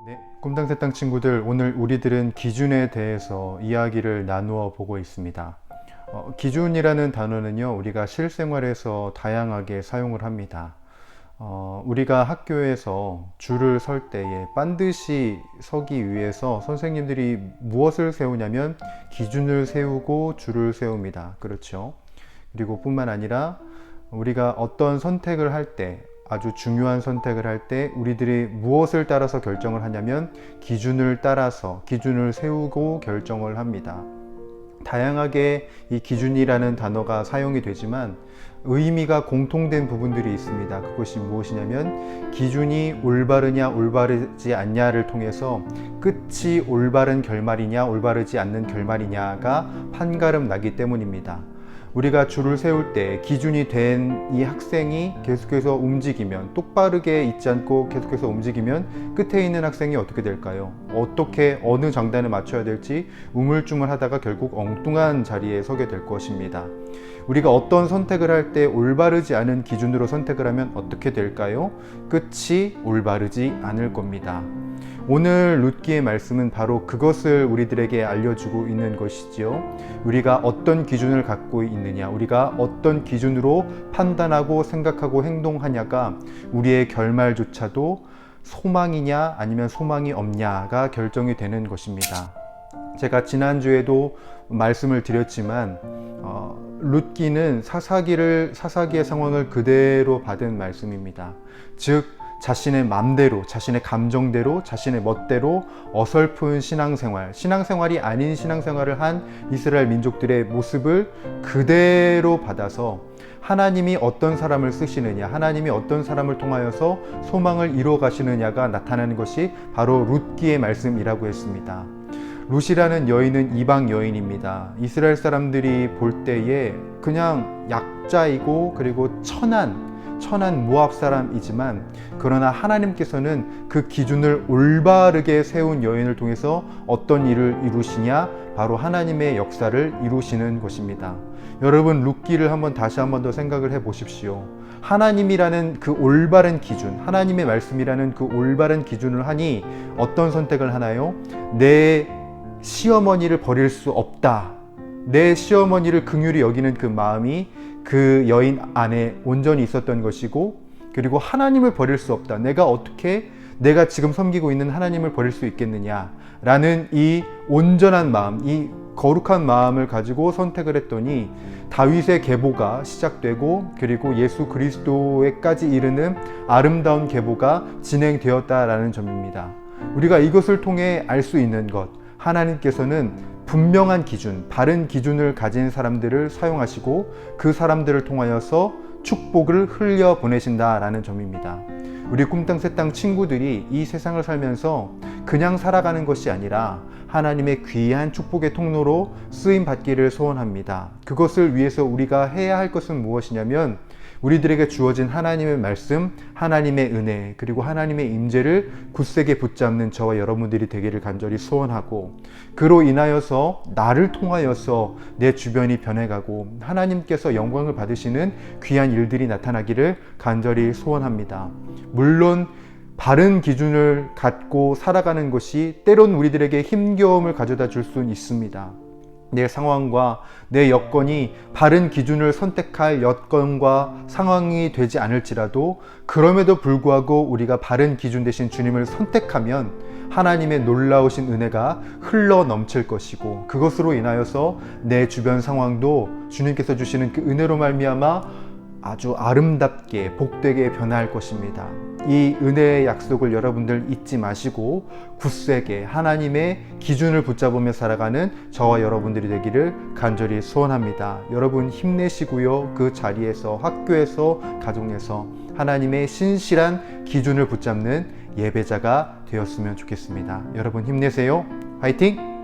네, 꿈땅새땅 친구들, 오늘 우리들은 기준에 대해서 이야기를 나누어 보고 있습니다. 기준이라는 단어는요, 우리가 실생활에서 다양하게 사용을 합니다. 우리가 학교에서 줄을 설 때에 반드시 서기 위해서 선생님들이 무엇을 세우냐면 기준을 세우고 줄을 세웁니다. 그렇죠? 그리고 뿐만 아니라 우리가 어떤 선택을 할 때, 아주 중요한 선택을 할 때 우리들이 무엇을 따라서 결정을 하냐면 기준을 따라서 기준을 세우고 결정을 합니다. 다양하게 이 기준이라는 단어가 사용이 되지만 의미가 공통된 부분들이 있습니다. 그것이 무엇이냐면 기준이 올바르냐 올바르지 않냐를 통해서 끝이 올바른 결말이냐 올바르지 않는 결말이냐가 판가름 나기 때문입니다. 우리가 줄을 세울 때 기준이 된 이 학생이 계속해서 움직이면, 똑바르게 있지 않고 계속해서 움직이면 끝에 있는 학생이 어떻게 될까요? 어느 장단에 맞춰야 될지 우물쭈물하다가 결국 엉뚱한 자리에 서게 될 것입니다. 우리가 어떤 선택을 할 때 올바르지 않은 기준으로 선택을 하면 어떻게 될까요? 끝이 올바르지 않을 겁니다. 오늘 룻기의 말씀은 바로 그것을 우리들에게 알려주고 있는 것이지요. 우리가 어떤 기준을 갖고 있느냐, 우리가 어떤 기준으로 판단하고 생각하고 행동하냐가 우리의 결말조차도 소망이냐 아니면 소망이 없냐가 결정이 되는 것입니다. 제가 지난주에도 말씀을 드렸지만 룻기는 사사기의 상황을 그대로 받은 말씀입니다. 즉 자신의 맘대로, 자신의 감정대로, 자신의 멋대로 어설픈 신앙생활이 아닌 신앙생활을 한 이스라엘 민족들의 모습을 그대로 받아서 하나님이 어떤 사람을 쓰시느냐, 하나님이 어떤 사람을 통하여서 소망을 이루어 가시느냐가 나타나는 것이 바로 룻기의 말씀이라고 했습니다. 룻이라는 여인은 이방 여인입니다. 이스라엘 사람들이 볼 때에 그냥 약자이고 그리고 천한 모압 사람이지만, 그러나 하나님께서는 그 기준을 올바르게 세운 여인을 통해서 어떤 일을 이루시냐, 바로 하나님의 역사를 이루시는 것입니다. 여러분, 룻기를 다시 한번 더 생각을 해 보십시오. 하나님이라는 그 올바른 기준, 하나님의 말씀이라는 그 올바른 기준을 하니 어떤 선택을 하나요? 내 시어머니를 버릴 수 없다, 내 시어머니를 긍휼히 여기는 그 마음이 그 여인 안에 온전히 있었던 것이고, 그리고 하나님을 버릴 수 없다, 내가 지금 섬기고 있는 하나님을 버릴 수 있겠느냐 라는 이 온전한 마음, 이 거룩한 마음을 가지고 선택을 했더니 다윗의 계보가 시작되고, 그리고 예수 그리스도에까지 이르는 아름다운 계보가 진행되었다라는 점입니다. 우리가 이것을 통해 알 수 있는 것, 하나님께서는 분명한 기준, 바른 기준을 가진 사람들을 사용하시고 그 사람들을 통하여서 축복을 흘려 보내신다라는 점입니다. 우리 꿈땅새땅 친구들이 이 세상을 살면서 그냥 살아가는 것이 아니라 하나님의 귀한 축복의 통로로 쓰임 받기를 소원합니다. 그것을 위해서 우리가 해야 할 것은 무엇이냐면, 우리들에게 주어진 하나님의 말씀, 하나님의 은혜, 그리고 하나님의 임재를 굳세게 붙잡는 저와 여러분들이 되기를 간절히 소원하고, 그로 인하여서 나를 통하여서 내 주변이 변해가고 하나님께서 영광을 받으시는 귀한 일들이 나타나기를 간절히 소원합니다. 물론 바른 기준을 갖고 살아가는 것이 때론 우리들에게 힘겨움을 가져다 줄 수는 있습니다. 내 상황과 내 여건이 바른 기준을 선택할 여건과 상황이 되지 않을지라도, 그럼에도 불구하고 우리가 바른 기준 대신 주님을 선택하면 하나님의 놀라우신 은혜가 흘러 넘칠 것이고, 그것으로 인하여서 내 주변 상황도 주님께서 주시는 그 은혜로 말미암아 아주 아름답게 복되게 변할 것입니다. 이 은혜의 약속을 여러분들 잊지 마시고 굳세게 하나님의 기준을 붙잡으며 살아가는 저와 여러분들이 되기를 간절히 소원합니다. 여러분 힘내시고요. 그 자리에서, 학교에서, 가정에서 하나님의 신실한 기준을 붙잡는 예배자가 되었으면 좋겠습니다. 여러분 힘내세요. 화이팅!